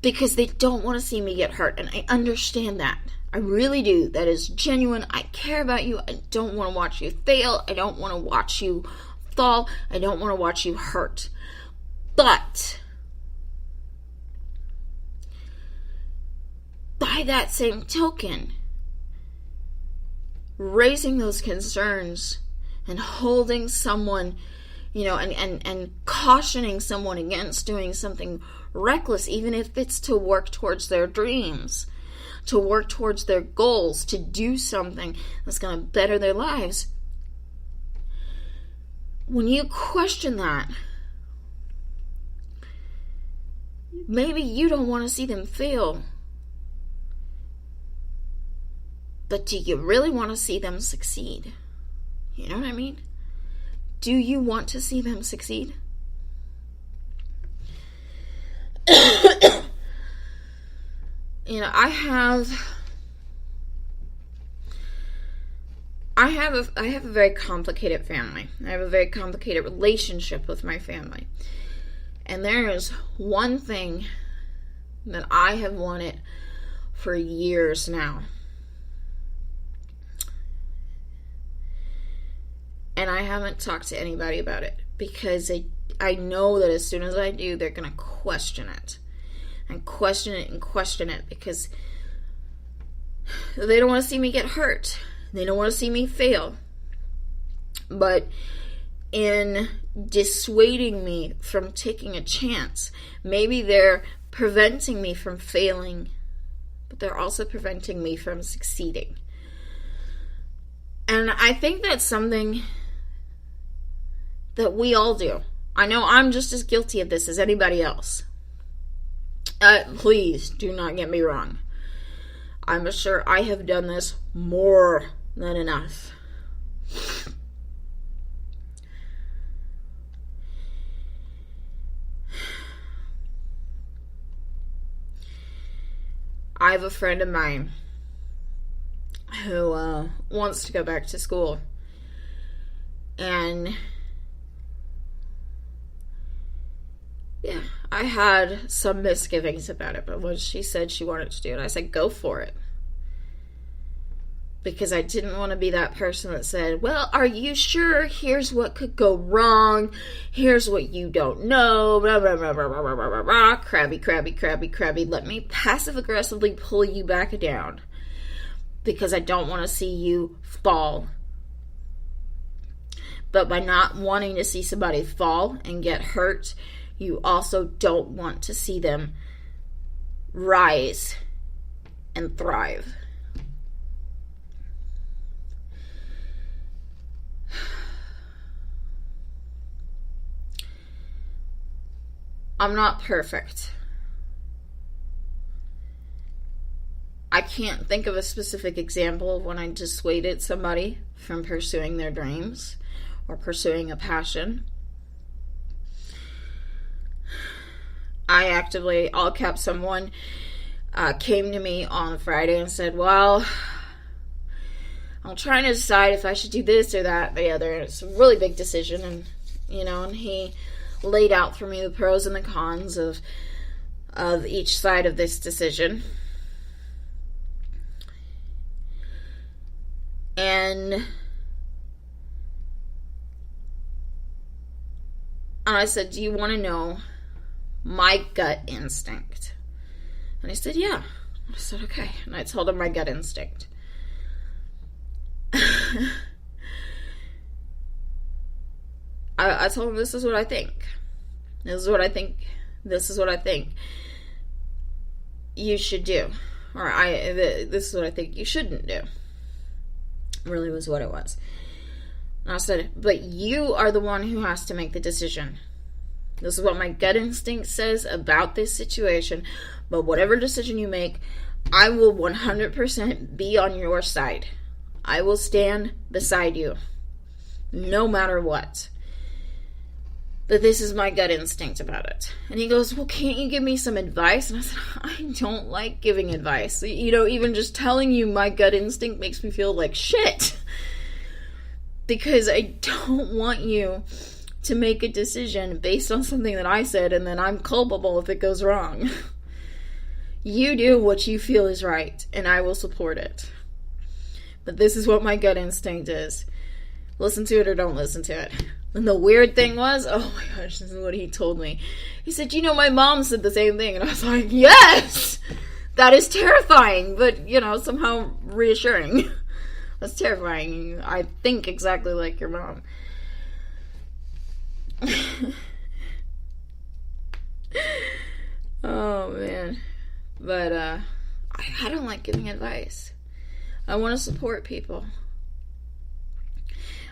because they don't want to see me get hurt. And I understand that. I really do. That is genuine. I care about you. I don't want to watch you fail. I don't want to watch you fall. I don't want to watch you hurt. But by that same token, raising those concerns and holding someone, and cautioning someone against doing something reckless, even if it's to work towards their dreams, to work towards their goals, to do something that's going to better their lives. When you question that, maybe you don't want to see them fail. But do you really want to see them succeed? You know what I mean? Do you want to see them succeed? I have a very complicated family. I have a very complicated relationship with my family. And there is one thing that I have wanted for years now. And I haven't talked to anybody about it because I know that as soon as I do, they're going to question it. And question it and question it because they don't want to see me get hurt. They don't want to see me fail. But in dissuading me from taking a chance, maybe they're preventing me from failing, but they're also preventing me from succeeding. And I think that's something that we all do. I know I'm just as guilty of this as anybody else. Please do not get me wrong. I'm sure I have done this more than enough. I have a friend of mine who wants to go back to school. And yeah, I had some misgivings about it, but when she said she wanted to do it, I said, go for it. Because I didn't want to be that person that said, well, are you sure? Here's what could go wrong. Here's what you don't know. Blah, blah, blah, blah, blah, blah, blah, blah. Crabby. Let me passive aggressively pull you back down. Because I don't want to see you fall. But by not wanting to see somebody fall and get hurt, you also don't want to see them rise and thrive. I'm not perfect. I can't think of a specific example of when I dissuaded somebody from pursuing their dreams or pursuing a passion. I actively, all caps, someone came to me on Friday and said, well, I'm trying to decide if I should do this or that, the other. It's a really big decision, and he laid out for me the pros and the cons of each side of this decision. And I said, do you want to know my gut instinct? And he said, yeah. I said, okay. And I told him my gut instinct. I told him, this is what I think. This is what I think. This is what I think you should do. Or this is what I think you shouldn't do. Really was what it was. And I said, but you are the one who has to make the decision. This is what my gut instinct says about this situation. But whatever decision you make, I will 100% be on your side. I will stand beside you. No matter what. But this is my gut instinct about it. And he goes, well, can't you give me some advice? And I said, I don't like giving advice. Even just telling you my gut instinct makes me feel like shit. Because I don't want you to make a decision based on something that I said, and then I'm culpable if it goes wrong. You do what you feel is right, and I will support it. But this is what my gut instinct is. Listen to it or don't listen to it. And the weird thing was, oh my gosh, this is what he told me. He said, my mom said the same thing. And I was like, yes! That is terrifying, but, somehow reassuring. That's terrifying. I think exactly like your mom. Oh, man. But, I don't like giving advice. I want to support people.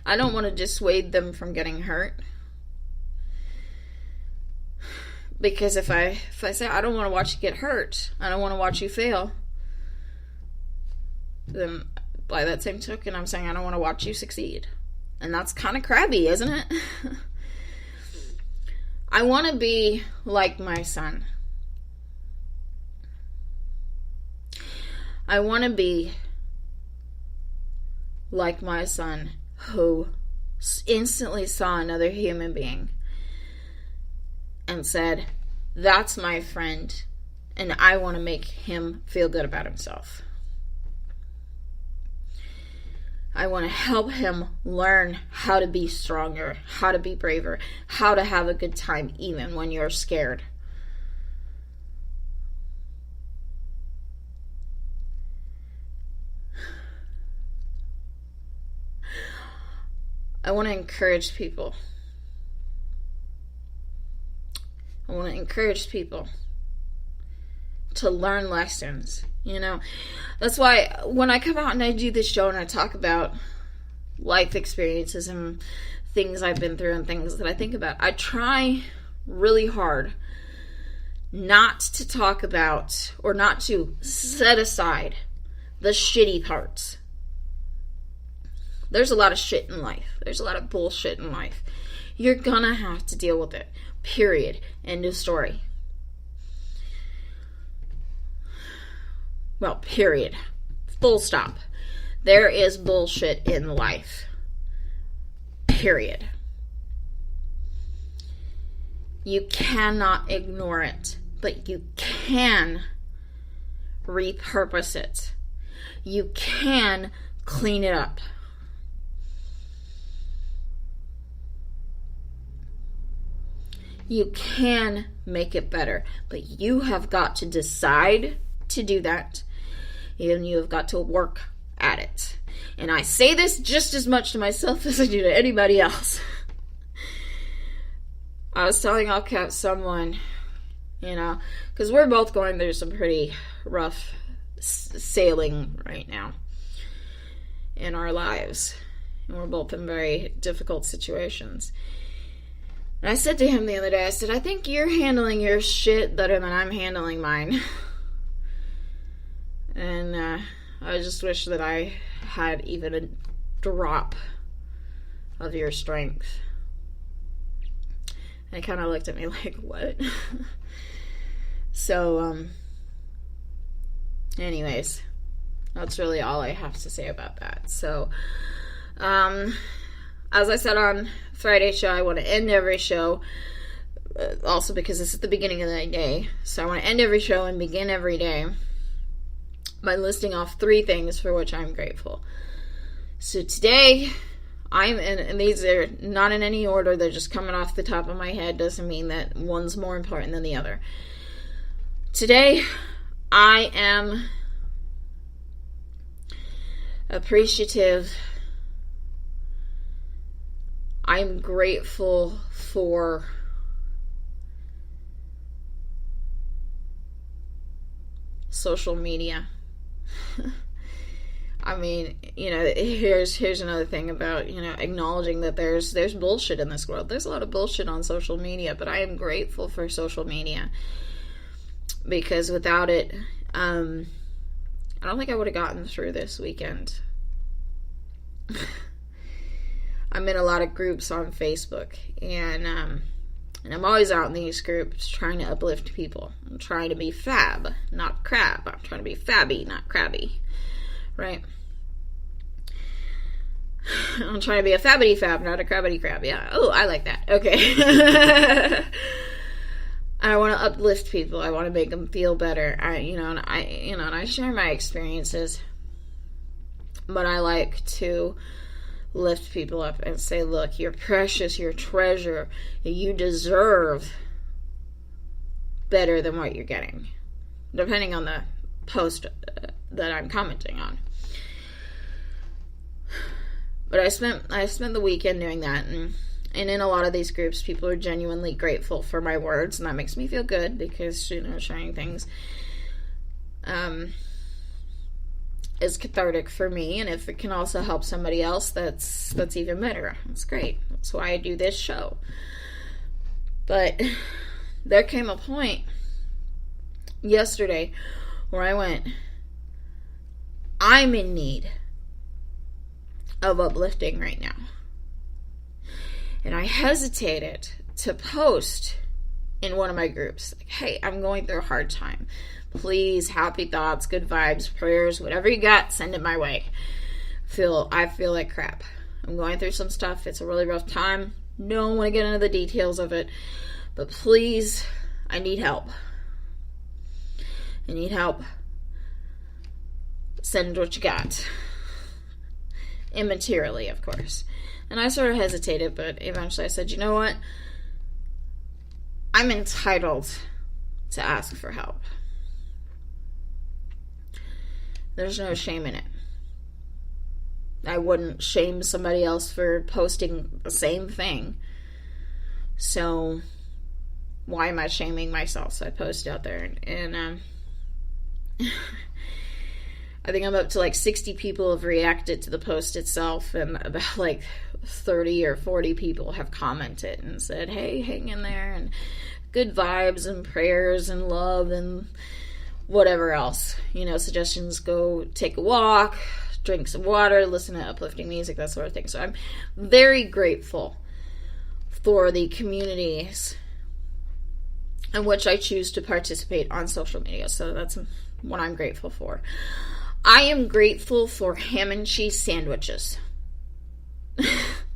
I don't want to dissuade them from getting hurt. Because if I say, I don't want to watch you get hurt, I don't want to watch you fail, then by that same token, I'm saying I don't want to watch you succeed. And that's kind of crabby, isn't it? I want to be like my son. I want to be like my son, who instantly saw another human being and said, that's my friend, and I want to make him feel good about himself. I want to help him learn how to be stronger, how to be braver, how to have a good time even when you're scared. I want to encourage people. I want to encourage people to learn lessons. That's why when I come out and I do this show and I talk about life experiences and things I've been through and things that I think about, I try really hard not to talk about or not to set aside the shitty parts. There's a lot of shit in life. There's a lot of bullshit in life. You're gonna have to deal with it. Period. End of story. Well, period. Full stop. There is bullshit in life. Period. You cannot ignore it, but you can repurpose it. You can clean it up. You can make it better, but you have got to decide to do that, and you have got to work at it. And I say this just as much to myself as I do to anybody else. I was telling someone, because we're both going through some pretty rough sailing right now in our lives, and we're both in very difficult situations. And I said to him the other day, I said, I think you're handling your shit better than I'm handling mine. And I just wish that I had even a drop of your strength. And he kind of looked at me like, what? So, anyways, that's really all I have to say about that. So, as I said on Friday's show, I want to end every show, also because this is the beginning of the day, so I want to end every show and begin every day by listing off 3 things for which I'm grateful. So today, and these are not in any order, they're just coming off the top of my head, doesn't mean that one's more important than the other. Today, I am appreciative. I'm grateful for social media. I mean, here's another thing about, acknowledging that there's bullshit in this world. There's a lot of bullshit on social media, but I am grateful for social media. Because without it, I don't think I would have gotten through this weekend. I'm in a lot of groups on Facebook, and I'm always out in these groups trying to uplift people. I'm trying to be fab, not crab. I'm trying to be fabby, not crabby, right? I'm trying to be a Fabbity Fab, not a Crabbity Crab. Yeah. Oh, I like that. Okay. I want to uplift people. I want to make them feel better. And I share my experiences, but I like to lift people up and say, look, you're precious, you're treasure, you deserve better than what you're getting, depending on the post that I'm commenting on. But I spent the weekend doing that, and in a lot of these groups, people are genuinely grateful for my words, and that makes me feel good, because, sharing things is cathartic for me, and if it can also help somebody else, that's even better. That's great. That's why I do this show. But there came a point yesterday where I went, I'm in need of uplifting right now. And I hesitated to post in one of my groups, like, hey, I'm going through a hard time. Please, happy thoughts, good vibes, prayers, whatever you got, send it my way. I feel like crap. I'm going through some stuff. It's a really rough time. Don't want to get into the details of it, but please, I need help. I need help. Send what you got. Immaterially, of course. And I sort of hesitated, but eventually I said, you know what? I'm entitled to ask for help. There's no shame in it. I wouldn't shame somebody else for posting the same thing. So why am I shaming myself? So I post out there, and I think I'm up to like 60 people have reacted to the post itself, and about like 30 or 40 people have commented and said, hey, hang in there, and good vibes and prayers and love and whatever else. Suggestions: go take a walk, drink some water, listen to uplifting music, that sort of thing. So I'm very grateful for the communities in which I choose to participate on social media. So that's what I'm grateful for. I am grateful for ham and cheese sandwiches.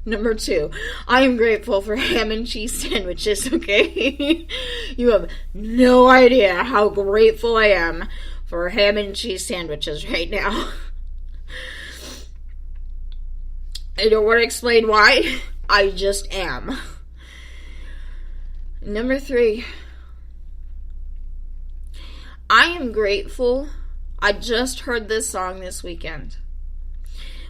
Number 2, I am grateful for ham and cheese sandwiches, okay? You have no idea how grateful I am for ham and cheese sandwiches right now. I don't want to explain why. I just am. Number 3, I am grateful. I just heard this song this weekend,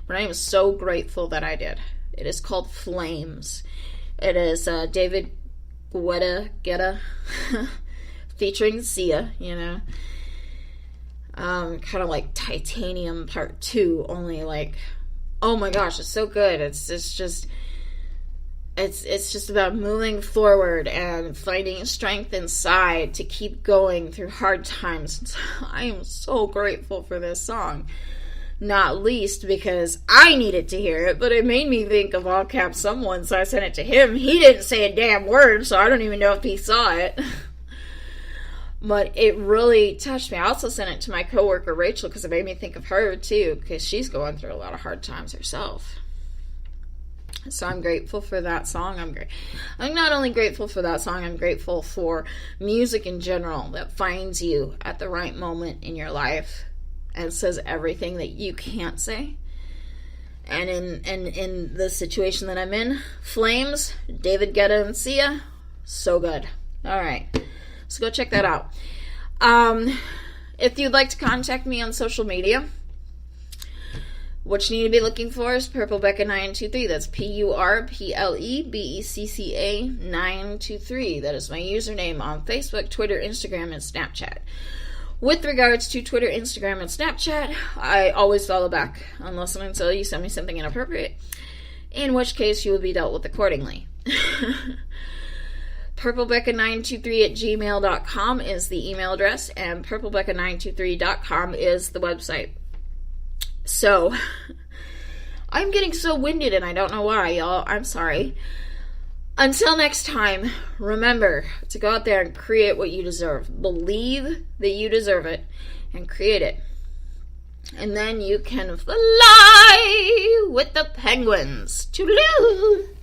but I am so grateful that I did. It is called Flames. It is David Guetta featuring Sia, kind of like Titanium Part 2, only like, oh my gosh, it's so good. It's just about moving forward and finding strength inside to keep going through hard times. I am so grateful for this song. Not least because I needed to hear it, but it made me think of all caps someone, so I sent it to him. He didn't say a damn word, so I don't even know if he saw it. But it really touched me. I also sent it to my coworker Rachel because it made me think of her too, because she's going through a lot of hard times herself. So I'm grateful for that song. I'm not only grateful for that song, I'm grateful for music in general that finds you at the right moment in your life and says everything that you can't say. And in the situation that I'm in, Flames, David Guetta and Sia, so good. All right, so go check that out. If you'd like to contact me on social media, what you need to be looking for is PurpleBecca923. That's PurpleBecca 923. That is my username on Facebook, Twitter, Instagram, and Snapchat. With regards to Twitter, Instagram, and Snapchat, I always follow back, unless and until you send me something inappropriate, in which case you will be dealt with accordingly. PurpleBecca923 at gmail.com is the email address, and PurpleBecca923.com is the website. So, I'm getting so winded and I don't know why, y'all. I'm sorry. Until next time, remember to go out there and create what you deserve. Believe that you deserve it and create it. And then you can fly with the penguins. Toodaloo!